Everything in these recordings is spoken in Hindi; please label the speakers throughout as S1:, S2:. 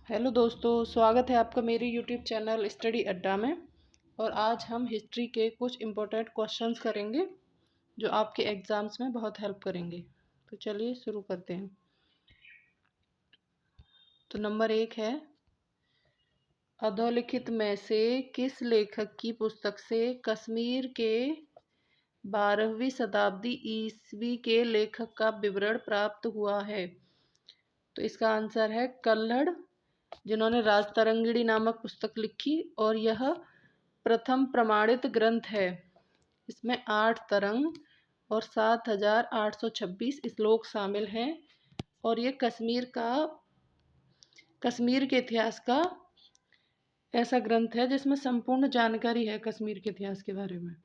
S1: हेलो दोस्तों, स्वागत है आपका मेरे यूट्यूब चैनल स्टडी अड्डा में। और आज हम हिस्ट्री के कुछ इम्पोर्टेंट क्वेश्चंस करेंगे जो आपके एग्ज़ाम्स में बहुत हेल्प करेंगे। तो चलिए शुरू करते हैं। तो नंबर 1 है, अधोलिखित में से किस लेखक की पुस्तक से कश्मीर के 12वीं शताब्दी ईस्वी के लेखक का विवरण प्राप्त हुआ है? तो इसका आंसर है कल्हड़, जिन्होंने राजतरंगिणी नामक पुस्तक लिखी और यह प्रथम प्रमाणित ग्रंथ है। इसमें 8 तरंग और 7,826 श्लोक शामिल हैं और ये कश्मीर के इतिहास का ऐसा ग्रंथ है जिसमें संपूर्ण जानकारी है कश्मीर के इतिहास के बारे में।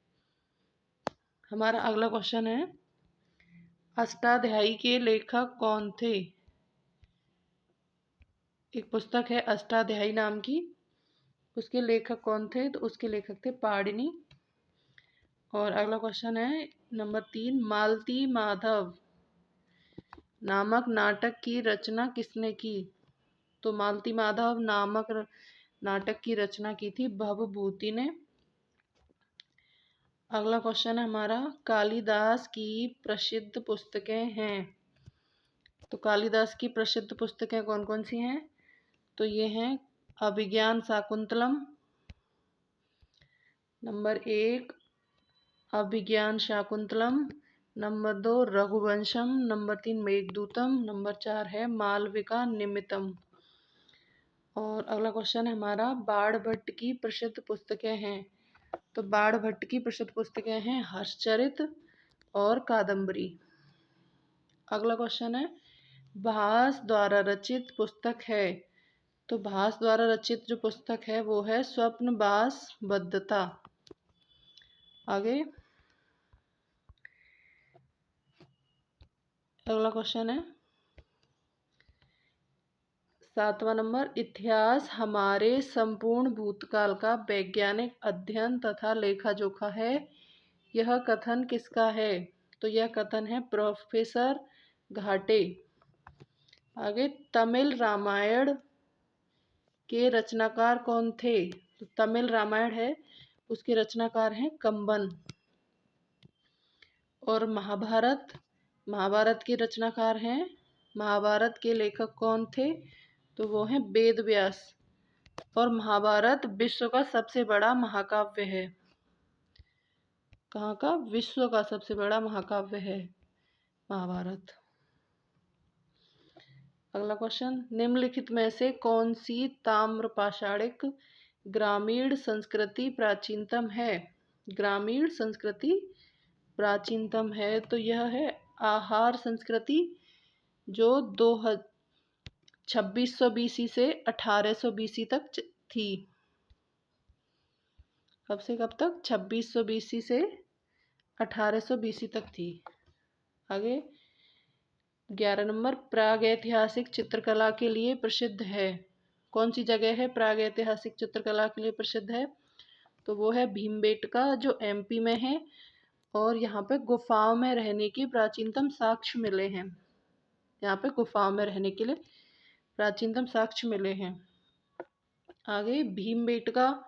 S1: हमारा अगला क्वेश्चन है, अष्टाध्यायी के लेखक कौन थे? एक पुस्तक है अष्टाध्यायी नाम की, उसके लेखक कौन थे? तो उसके लेखक थे पाणिनि। और अगला क्वेश्चन है नंबर 3, मालती माधव नामक नाटक की रचना किसने की? तो मालती माधव नामक नाटक की रचना की थी भवभूति ने। अगला क्वेश्चन है हमारा, कालिदास की प्रसिद्ध पुस्तकें हैं। तो कालिदास की प्रसिद्ध पुस्तकें कौन कौन सी हैं? तो ये हैं Abhigyan Shakuntalam, number 1 Abhigyan Shakuntalam, number 2 Raghuvansham, number 3 Meghdutam, number 4 है मालविका निमित्तम। और अगला क्वेश्चन है हमारा, बाणभट्ट की प्रसिद्ध पुस्तकें हैं। तो बाणभट्ट की प्रसिद्ध पुस्तकें हैं हर्षचरित और कादम्बरी। अगला क्वेश्चन है, भास द्वारा रचित पुस्तक है। तो भास द्वारा रचित जो पुस्तक है वो है स्वप्नवास बद्धता। आगे अगला क्वेश्चन है 7वां नंबर, इतिहास हमारे संपूर्ण भूतकाल का वैज्ञानिक अध्ययन तथा लेखा जोखा है। यह कथन किसका है? तो यह कथन है प्रोफेसर घाटे। आगे, तमिल रामायण के रचनाकार कौन थे? तो तमिल रामायण है उसके रचनाकार हैं कंबन। और महाभारत के रचनाकार हैं, महाभारत के लेखक कौन थे? तो वो हैं वेद व्यास। और महाभारत विश्व का सबसे बड़ा महाकाव्य है। कहाँ का? विश्व का सबसे बड़ा महाकाव्य है महाभारत। अगला क्वेश्चन, निम्नलिखित में से कौन सी ताम्रपाषाणिक ग्रामीण संस्कृति प्राचीनतम है? ग्रामीण संस्कृति प्राचीनतम है तो यह है आहार संस्कृति, जो 2600 बीसी से 1800 बीसी तक थी। कब से कब तक? 2600 बीसी से 1800 बीसी तक थी। आगे 11 नंबर, प्रागैतिहासिक चित्रकला के लिए प्रसिद्ध है। कौन सी जगह है प्रागैतिहासिक चित्रकला के लिए प्रसिद्ध है? तो वो है भीमबेटका, जो एमपी में है। और यहाँ पे गुफाओं में रहने की प्राचीनतम साक्ष्य मिले हैं। यहाँ पे गुफाओं में रहने के लिए प्राचीनतम साक्ष्य मिले हैं। आगे, भीमबेटका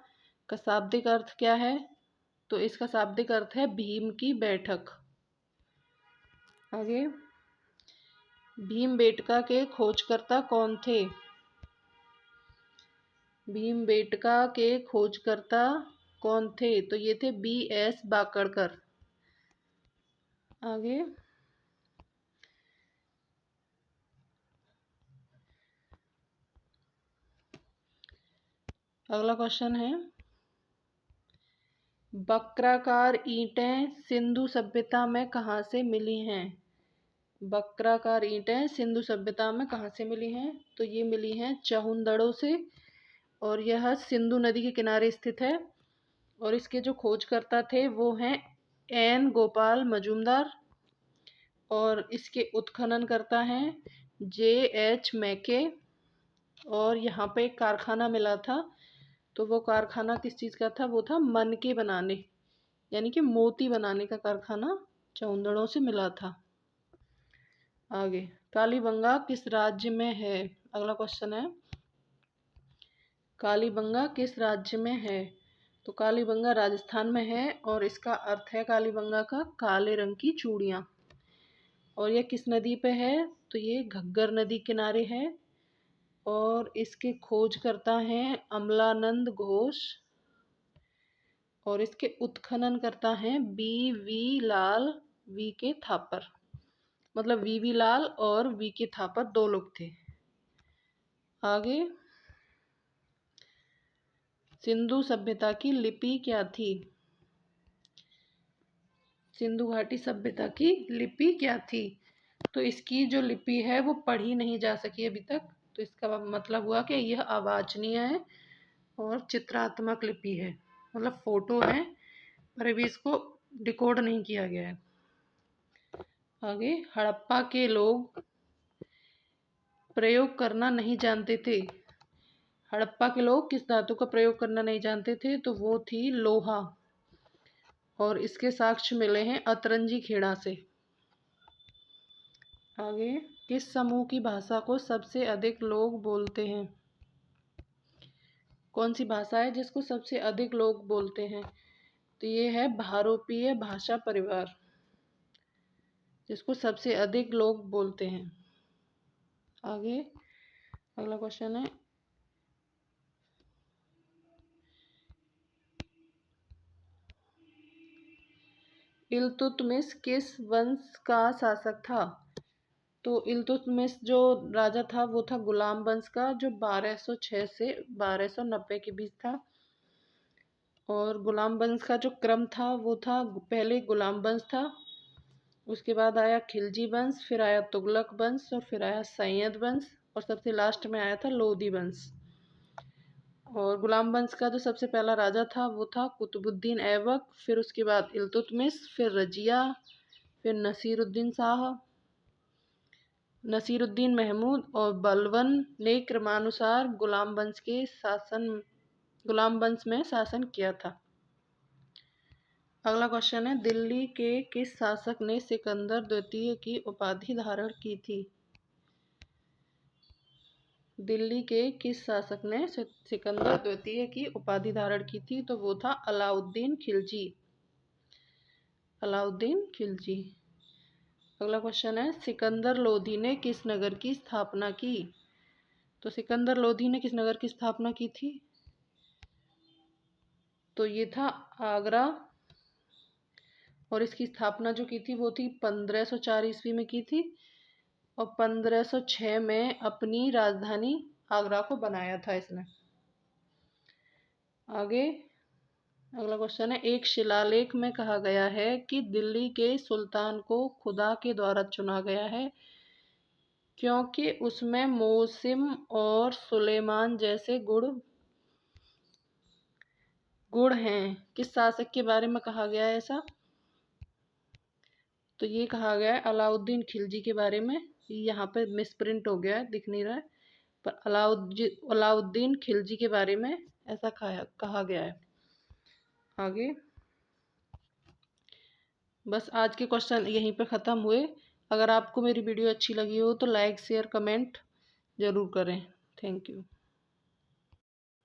S1: का शाब्दिक अर्थ क्या है? तो इसका शाब्दिक अर्थ है भीम की बैठक। आगे, भीमबेटका के खोजकर्ता कौन थे? भीमबेटका के खोजकर्ता कौन थे? तो ये थे BS बाकड़कर। आगे अगला क्वेश्चन है, वक्राकार ईंटें सिंधु सभ्यता में कहाँ से मिली हैं? वक्राकार ईंटें सिंधु सभ्यता में कहाँ से मिली हैं? तो ये मिली हैं चहुंदड़ों से और यह सिंधु नदी के किनारे स्थित है। और इसके जो खोजकर्ता थे वो हैं N गोपाल मजूमदार। और इसके उत्खनन करता हैं JH मैके। और यहाँ पे एक कारखाना मिला था, तो वो कारखाना किस चीज़ का था? वो था मनके बनाने, यानी कि मोती बनाने का कारखाना चौंदड़ों से मिला था। आगे, कालीबंगा किस राज्य में है? अगला क्वेश्चन है, कालीबंगा किस राज्य में है? तो कालीबंगा राजस्थान में है और इसका अर्थ है कालीबंगा का काले रंग की चूड़ियाँ। और यह किस नदी पे है? तो ये घग्गर नदी किनारे है और इसके खोजकर्ता हैं अमलानंद घोष और इसके उत्खनन करता हैं वी लाल वी के थापर। मतलब वी लाल और वी के थापर 2 लोग थे। आगे, सिंधु सभ्यता की लिपि क्या थी? सिंधु घाटी सभ्यता की लिपि क्या थी? तो इसकी जो लिपि है वो पढ़ी नहीं जा सकी अभी तक। तो इसका मतलब हुआ कि यह अवाचनीय है और चित्रात्मक लिपि है। मतलब फोटो है पर अभी इसको डिकोड नहीं किया गया है। आगे, हड़प्पा के लोग प्रयोग करना नहीं जानते थे। हड़प्पा के लोग किस धातु का प्रयोग करना नहीं जानते थे? तो वो थी लोहा। और इसके साक्ष्य मिले हैं अतरंजी खेड़ा से। आगे, किस समूह की भाषा को सबसे अधिक लोग बोलते हैं? कौन सी भाषा है जिसको सबसे अधिक लोग बोलते हैं? तो ये है भारोपीय भाषा परिवार, जिसको सबसे अधिक लोग बोलते हैं। आगे, अगला क्वेश्चन है, इल्तुतमिश किस वंश का शासक था? तो इल्तुतमिश जो राजा था वो था गुलाम वंश का, जो 1206 से 1290 के बीच था। और गुलाम वंश का जो क्रम था वो था, पहले गुलाम वंश था, उसके बाद आया खिलजी वंश, फिर आया तुगलक वंश और फिर आया सैयद वंश और सबसे लास्ट में आया था लोदी वंश। और गुलाम वंश का जो सबसे पहला राजा था वो था कुतुबुद्दीन ऐबक, फिर उसके बाद इल्तुतमिश, फिर रजिया, फिर नसीरुद्दीन शाह, नसीरुद्दीन महमूद और बलबन ने क्रमानुसार गुलाम वंश में शासन किया था। अगला क्वेश्चन है, दिल्ली के किस शासक ने सिकंदर द्वितीय की उपाधि धारण की थी? दिल्ली के किस शासक ने सिकंदर द्वितीय की उपाधि धारण की थी? तो वो था अलाउद्दीन खिलजी। अलाउद्दीन खिलजी। अगला क्वेश्चन है, सिकंदर लोधी ने किस नगर की स्थापना की? तो सिकंदर लोधी ने किस नगर की स्थापना की थी? तो ये था आगरा। और इसकी स्थापना जो की थी वो थी 1504 ईस्वी में की थी और 1506 में अपनी राजधानी आगरा को बनाया था इसने। आगे, अगला क्वेश्चन है, एक शिलालेख में कहा गया है कि दिल्ली के सुल्तान को खुदा के द्वारा चुना गया है क्योंकि उसमें मौसिम और सुलेमान जैसे गुण हैं। किस शासक के बारे में कहा गया है ऐसा? तो ये कहा गया है अलाउद्दीन खिलजी के बारे में। यहाँ पे मिसप्रिंट हो गया है, दिख नहीं रहा है, पर अलाउद्दीन खिलजी के बारे में ऐसा कहा गया है। आगे, बस आज के क्वेश्चन यहीं पे ख़त्म हुए। अगर आपको मेरी वीडियो अच्छी लगी हो तो लाइक शेयर कमेंट ज़रूर करें। Thank you.